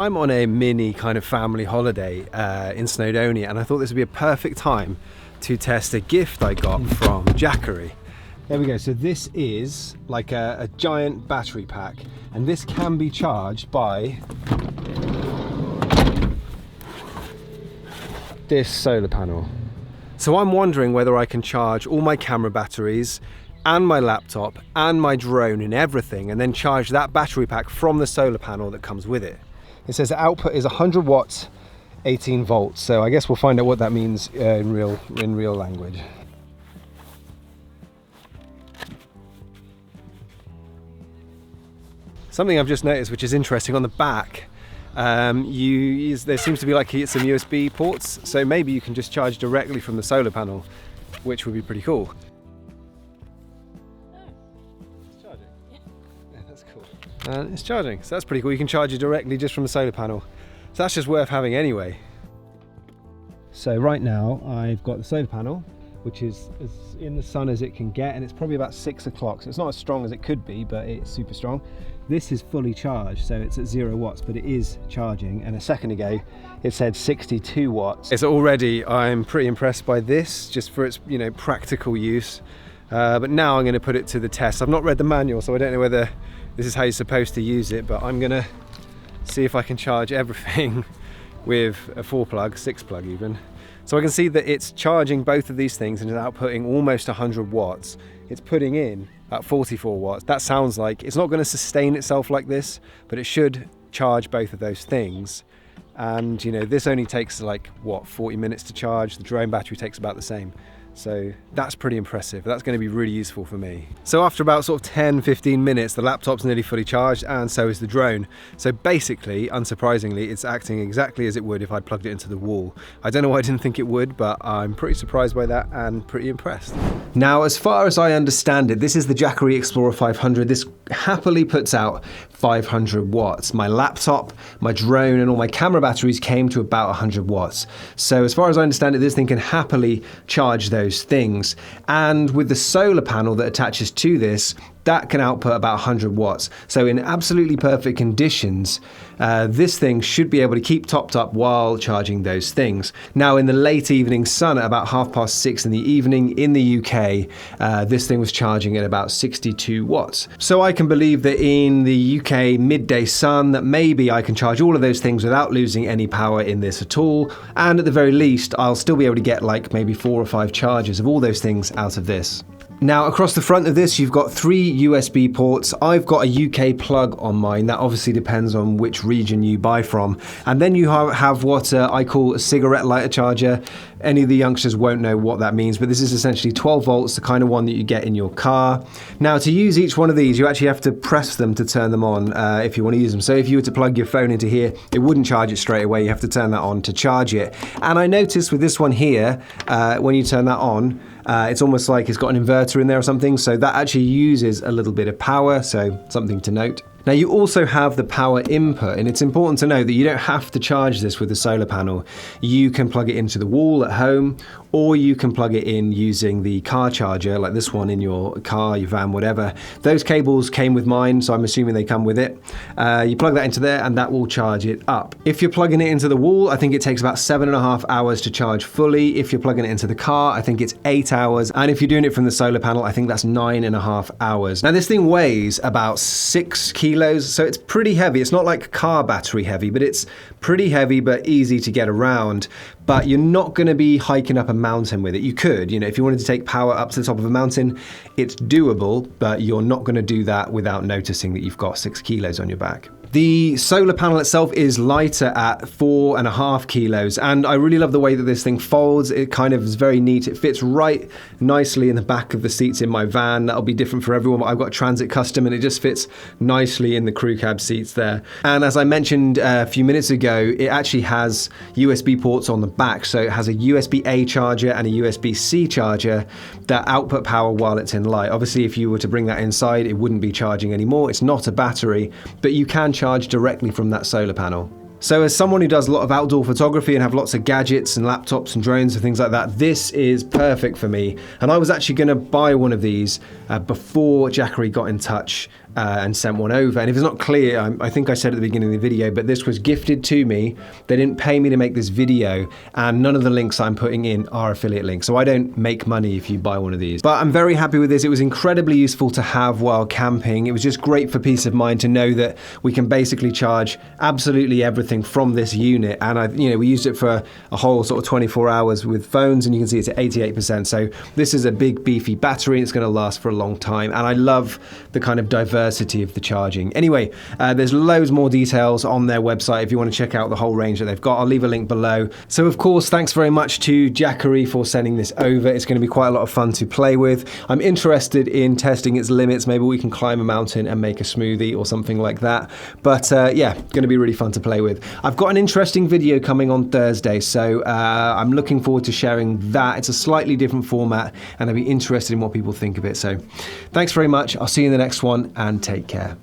I'm on a mini kind of family holiday in Snowdonia, and I thought this would be a perfect time to test a gift I got from Jackery. There we go. So this is like a giant battery pack, and this can be charged by this solar panel. So I'm wondering whether I can charge all my camera batteries and my laptop and my drone and everything, and then charge that battery pack from the solar panel that comes with it. It says the output is 100 watts, 18 volts. So I guess we'll find out what that means in real language. Something I've just noticed, which is interesting, on the back, there seems to be like some USB ports. So maybe you can just charge directly from the solar panel, which would be pretty cool. It's charging. Yeah, that's cool. And it's charging, so that's pretty cool. You can charge it directly just from the solar panel. So that's just worth having anyway. So right now I've got the solar panel, which is as in the sun as it can get, and it's probably about 6 o'clock. So it's not as strong as it could be, but it's super strong. This is fully charged, so it's at 0 watts, but it is charging. And a second ago, it said 62 watts. So already I'm pretty impressed by this, just for its practical use. But now I'm going to put it to the test. I've not read the manual, so I don't know whether this is how you're supposed to use it, but I'm going to see if I can charge everything with a 4-plug, 6-plug even. So I can see that it's charging both of these things and is outputting almost 100 watts. It's putting in at 44 watts. That sounds like it's not going to sustain itself like this, but it should charge both of those things. And this only takes like, what, 40 minutes to charge. The drone battery takes about the same. So that's pretty impressive. That's going to be really useful for me. So after about sort of 10-15 minutes, the laptop's nearly fully charged, and so is the drone. So basically, unsurprisingly, it's acting exactly as it would if I'd plugged it into the wall. I don't know why I didn't think it would, but I'm pretty surprised by that and pretty impressed. Now, as far as I understand it, this is the Jackery Explorer 500. This happily puts out 500 watts. My laptop, my drone, and all my camera batteries came to about 100 watts. So as far as I understand it, this thing can happily charge those things. And with the solar panel that attaches to this, that can output about 100 watts. So in absolutely perfect conditions, this thing should be able to keep topped up while charging those things. Now, in the late evening sun at about 6:30 in the evening in the UK, this thing was charging at about 62 watts. So I can believe that in the UK midday sun, that maybe I can charge all of those things without losing any power in this at all. And at the very least, I'll still be able to get like maybe 4 or 5 charges of all those things out of this. Now, across the front of this, you've got 3 USB ports. I've got a UK plug on mine. That obviously depends on which region you buy from. And then you have what I call a cigarette lighter charger. Any of the youngsters won't know what that means, but this is essentially 12 volts, the kind of one that you get in your car. Now, to use each one of these, you actually have to press them to turn them on if you want to use them. So if you were to plug your phone into here, it wouldn't charge it straight away. You have to turn that on to charge it. And I noticed with this one here, when you turn that on, it's almost like it's got an inverter in there or something, so that actually uses a little bit of power, so something to note. Now, you also have the power input, and it's important to know that you don't have to charge this with a solar panel. You can plug it into the wall at home, or you can plug it in using the car charger, like this one in your car, your van, whatever. Those cables came with mine, so I'm assuming they come with it. You plug that into there, and that will charge it up. If you're plugging it into the wall, I think it takes about 7.5 hours to charge fully. If you're plugging it into the car, I think it's 8 hours. And if you're doing it from the solar panel, I think that's 9.5 hours. Now, this thing weighs about 6 kilos, so it's pretty heavy. It's not like car battery heavy, but it's pretty heavy but easy to get around. But you're not going to be hiking up a mountain with it. You could, if you wanted to take power up to the top of a mountain, it's doable, but you're not going to do that without noticing that you've got 6 kilos on your back. The solar panel itself is lighter at 4.5 kilos, and I really love the way that this thing folds. It kind of is very neat. It fits right nicely in the back of the seats in my van. That'll be different for everyone, but I've got a Transit Custom, and it just fits nicely in the crew cab seats there. And as I mentioned a few minutes ago, it actually has USB ports on the back. So it has a USB-A charger and a USB-C charger that output power while it's in light. Obviously, if you were to bring that inside, it wouldn't be charging anymore. It's not a battery, but you can charge directly from that solar panel. So as someone who does a lot of outdoor photography and have lots of gadgets and laptops and drones and things like that, this is perfect for me. And I was actually going to buy one of these before Jackery got in touch and sent one over. And if it's not clear, I think I said at the beginning of the video, but this was gifted to me. They didn't pay me to make this video, and none of the links I'm putting in are affiliate links. So I don't make money if you buy one of these. But I'm very happy with this. It was incredibly useful to have while camping. It was just great for peace of mind to know that we can basically charge absolutely everything from this unit. And we used it for a whole sort of 24 hours with phones, and you can see it's at 88%. So this is a big beefy battery. It's going to last for a long time. And I love the kind of diversity of the charging. Anyway, there's loads more details on their website if you want to check out the whole range that they've got. I'll leave a link below. So of course, thanks very much to Jackery for sending this over. It's going to be quite a lot of fun to play with. I'm interested in testing its limits. Maybe we can climb a mountain and make a smoothie or something like that. But yeah, going to be really fun to play with. I've got an interesting video coming on Thursday, so I'm looking forward to sharing that. It's a slightly different format, and I'll be interested in what people think of it. So thanks very much. I'll see you in the next one, and take care.